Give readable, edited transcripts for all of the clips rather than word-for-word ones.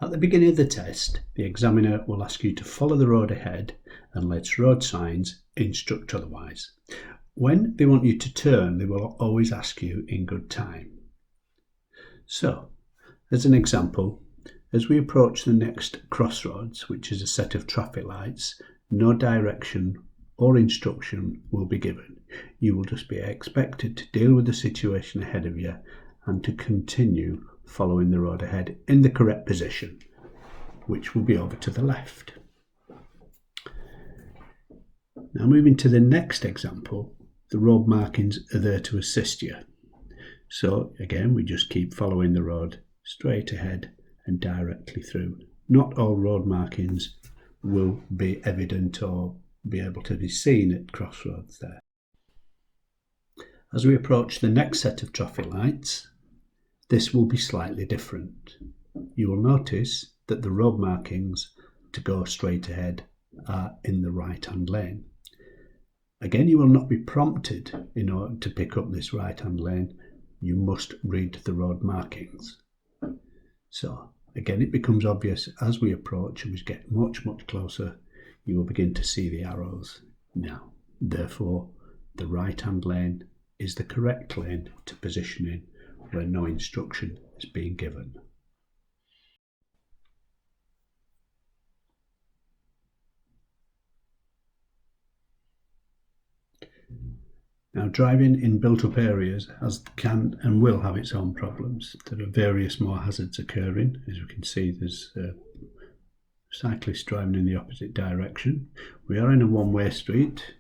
At the beginning of the test, the examiner will ask you to follow the road ahead unless road signs instruct otherwise. When they want you to turn, they will always ask you in good time. So, as an example, as we approach the next crossroads, which is a set of traffic lights, no direction or instruction will be given. You will just be expected to deal with the situation ahead of you and to continue following the road ahead in the correct position, which will be over to the left. Now moving to the next example, the road markings are there to assist you. So again, we just keep following the road straight ahead and directly through. Not all road markings will be evident or be able to be seen at crossroads there. As we approach the next set of traffic lights, this will be slightly different. You will notice that the road markings to go straight ahead are in the right-hand lane. Again, you will not be prompted in order to pick up this right-hand lane. You must read the road markings. So again, it becomes obvious as we approach and we get much closer, you will begin to see the arrows. Now, therefore, the right-hand lane is the correct lane to position in where no instruction is being given. Now, driving in built-up areas can and will have its own problems. There are various more hazards occurring. As we can see, there's cyclists driving in the opposite direction. We are in a one-way street,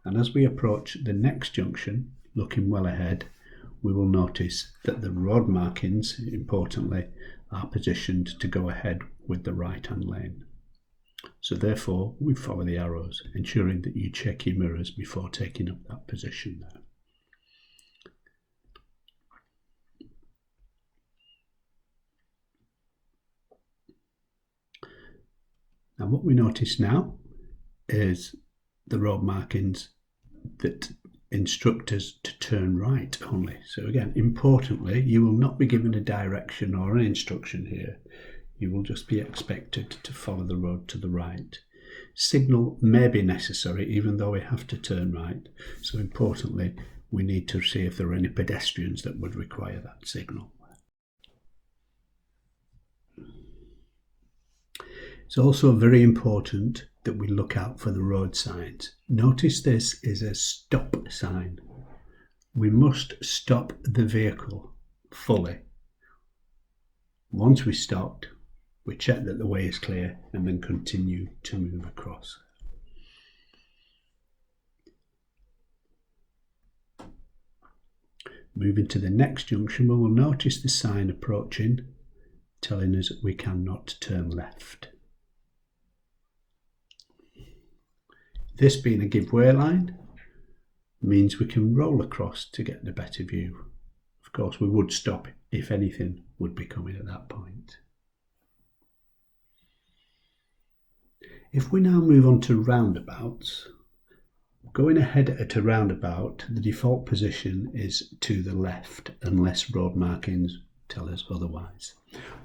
and as we approach the next junction, looking well ahead, we will notice that the road markings, importantly, are positioned to go ahead with the right-hand lane. So therefore, we follow the arrows, ensuring that you check your mirrors before taking up that position there. Now what we notice now is the road markings that instruct us to turn right only. So again, importantly, you will not be given a direction or an instruction here. You will just be expected to follow the road to the right. Signal may be necessary even though we have to turn right. So importantly, we need to see if there are any pedestrians that would require that signal. It's also very important that we look out for the road signs. Notice this is a stop sign. We must stop the vehicle fully. Once we stopped, we check that the way is clear and then continue to move across. Moving to the next junction, we will notice the sign approaching, telling us that we cannot turn left. This being a give way line means we can roll across to get a better view. Of course, we would stop if anything would be coming at that point. If we now move on to roundabouts, going ahead at a roundabout, the default position is to the left unless road markings tell us otherwise.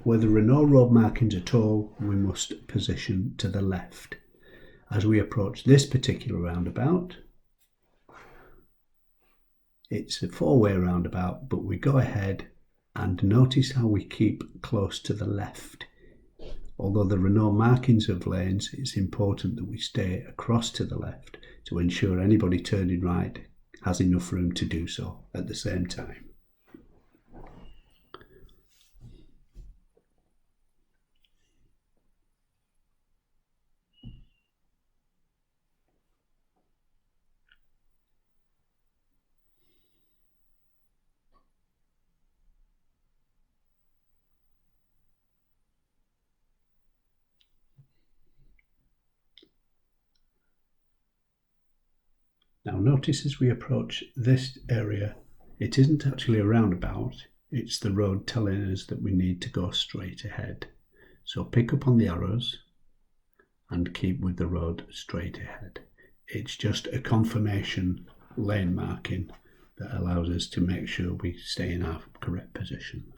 Where there are no road markings at all, we must position to the left. As we approach this particular roundabout, it's a four-way roundabout, but we go ahead and notice how we keep close to the left. Although there are no markings of lanes, it's important that we stay across to the left to ensure anybody turning right has enough room to do so at the same time. Now notice as we approach this area, it isn't actually a roundabout, it's the road telling us that we need to go straight ahead. So pick up on the arrows and keep with the road straight ahead. It's just a confirmation lane marking that allows us to make sure we stay in our correct position.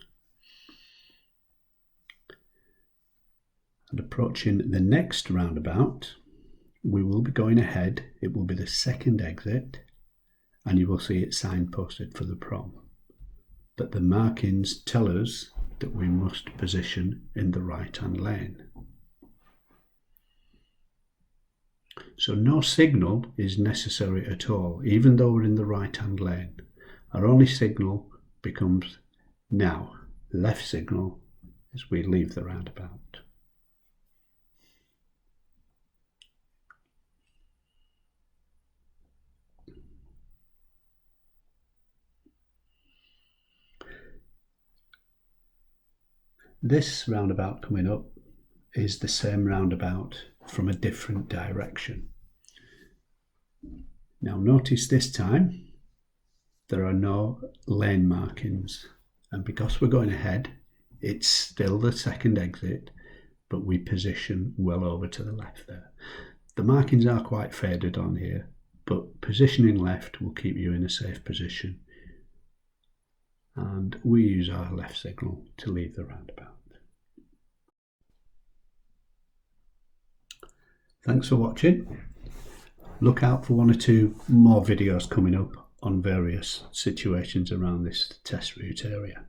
And approaching the next roundabout, we will be going ahead. It will be the second exit, and you will see it signposted for the prom. But the markings tell us that we must position in the right-hand lane. So no signal is necessary at all, even though we're in the right-hand lane. Our only signal becomes now left signal as we leave the roundabout. This roundabout coming up is the same roundabout from a different direction. Now notice this time there are no lane markings, and because we're going ahead, it's still the second exit, but we position well over to the left there. The markings are quite faded on here, but positioning left will keep you in a safe position, and we use our left signal to leave the roundabout. Thanks for watching. Look out for 1 or 2 more videos coming up on various situations around this test route area.